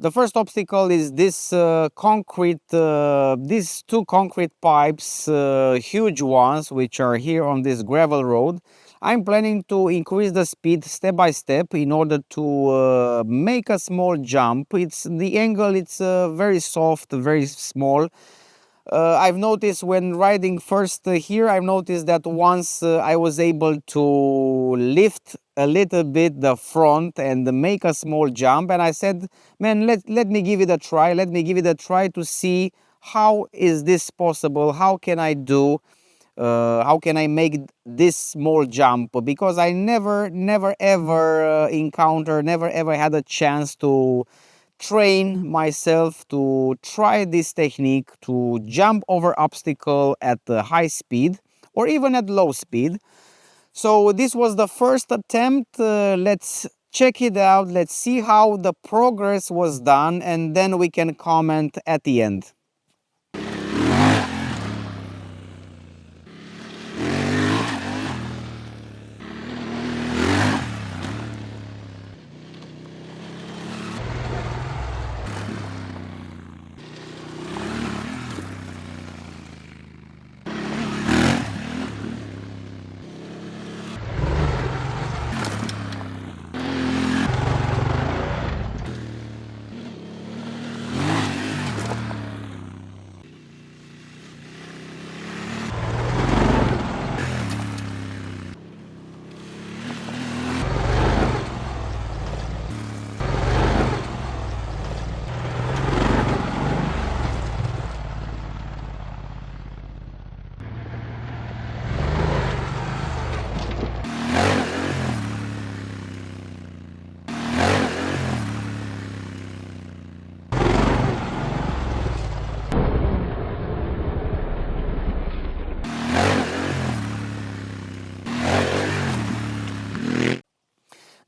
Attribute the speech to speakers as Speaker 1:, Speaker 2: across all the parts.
Speaker 1: The first obstacle is this these two concrete pipes, huge ones, which are here on this gravel road. I'm planning to increase the speed step by step in order to make a small jump. It's the angle, it's very soft, very small. I've noticed when riding first here, I've noticed that once I was able to lift a little bit the front and make a small jump, and I said, man, let me give it a try. Let me give it a try to see how is this possible. How can I do? How can I make this small jump? Because I never ever encountered, never ever had a chance to train myself to try this technique to jump over obstacle at high speed or even at low speed. So this was the first attempt. Let's check it out. Let's see how the progress was done, and then we can comment at the end.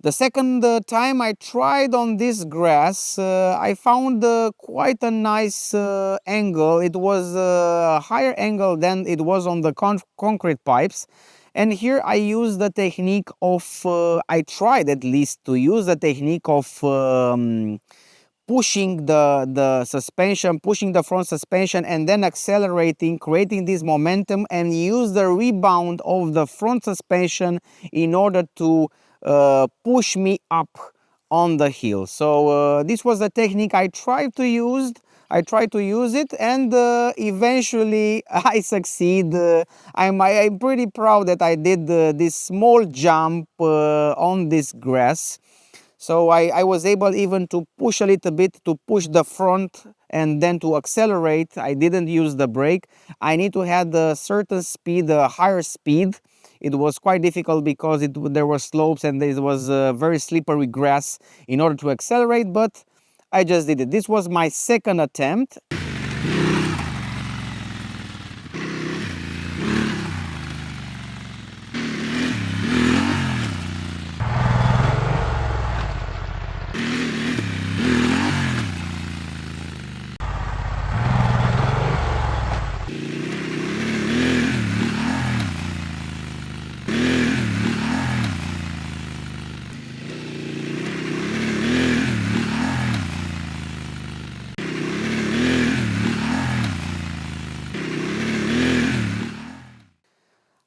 Speaker 1: The second time I tried on this grass, I found quite a nice angle. It was a higher angle than it was on the concrete pipes. And here I used the technique of, I tried at least to use the technique of pushing the suspension, pushing the front suspension and then accelerating, creating this momentum, and use the rebound of the front suspension in order to push me up on the hill. So this was the technique I tried to use. It, and eventually I succeed. I'm pretty proud that I did this small jump on this grass. So I was able even to push a little bit, to push the front and then to accelerate. I didn't use the brake. I need to have a certain speed, a higher speed. It was quite difficult because there were slopes and there was very slippery grass in order to accelerate, but I just did it. This was my second attempt.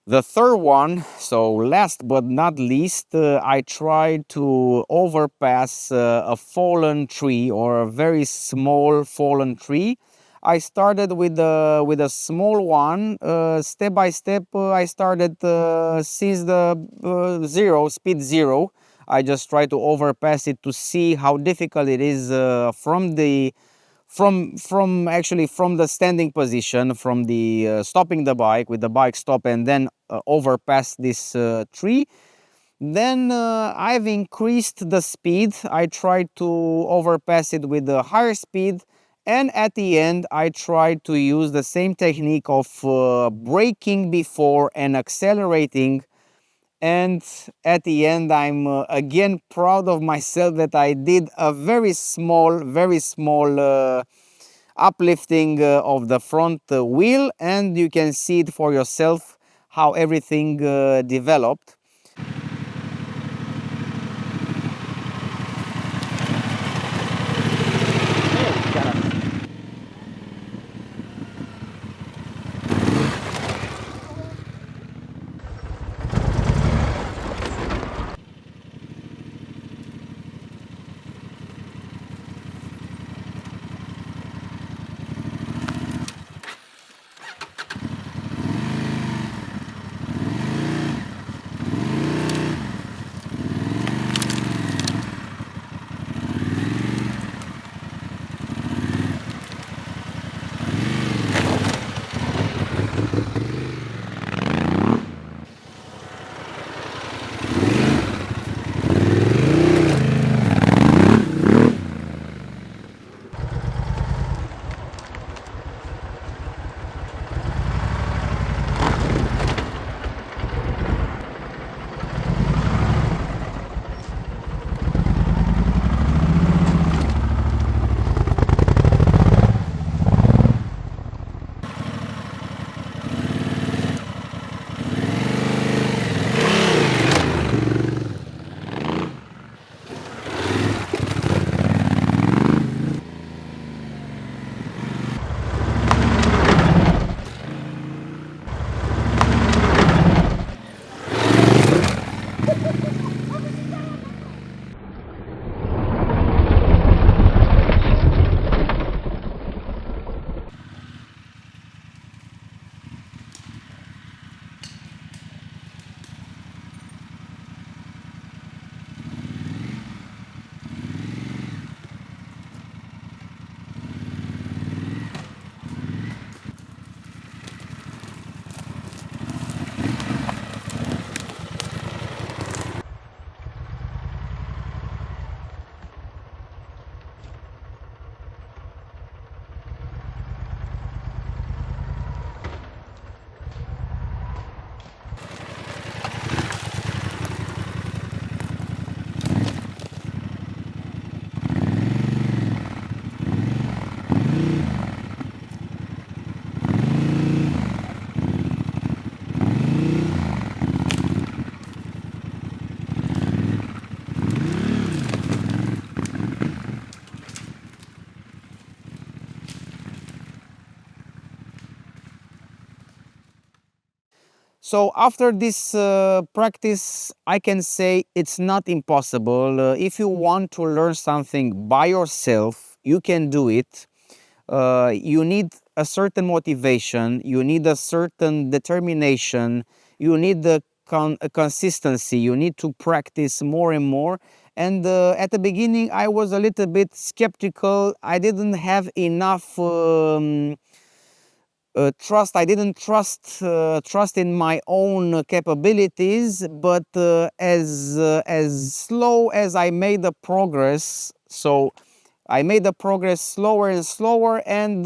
Speaker 1: The third one, so last but not least, I tried to overpass a fallen tree, or a very small fallen tree. I started with a small one. Step by step, I started since the speed zero. I just tried to overpass it to see how difficult it is from the standing position, from the stopping the bike with the bike stop and then overpass this tree. Then I've increased the speed. I tried to overpass it with a higher speed, and at the end I tried to use the same technique of braking before and accelerating. And at the end, I'm again proud of myself that I did a very small uplifting of the front wheel, and you can see it for yourself how everything developed. So after this practice, I can say it's not impossible. If you want to learn something by yourself, you can do it. You need a certain motivation, you need a certain determination, you need a consistency, you need to practice more and more. And at the beginning, I was a little bit skeptical. I didn't have enough trust. I didn't trust in my own capabilities. But as slow as I made the progress, so I made the progress slower and slower, and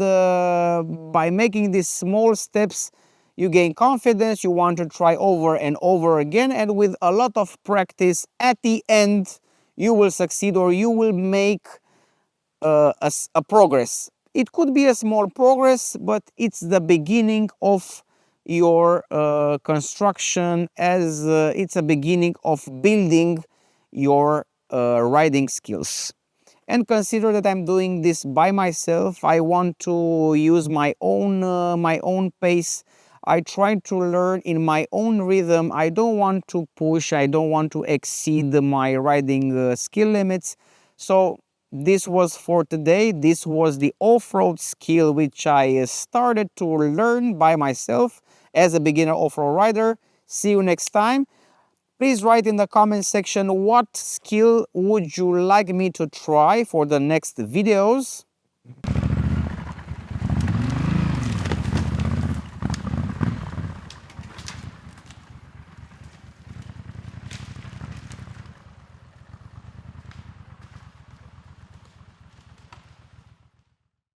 Speaker 1: by making these small steps, you gain confidence. You want to try over and over again, and with a lot of practice, at the end, you will succeed, or you will make a progress. It could be a small progress, but it's the beginning of your construction, as it's a beginning of building your riding skills. And consider that I'm doing this by myself. I want to use my own pace. I try to learn in my own rhythm. I don't want to push. I don't want to exceed my riding skill limits. So this was for today. This was the off-road skill which I started to learn by myself as a beginner off-road rider. See you next time. Please write in the comment section what skill would you like me to try for the next videos.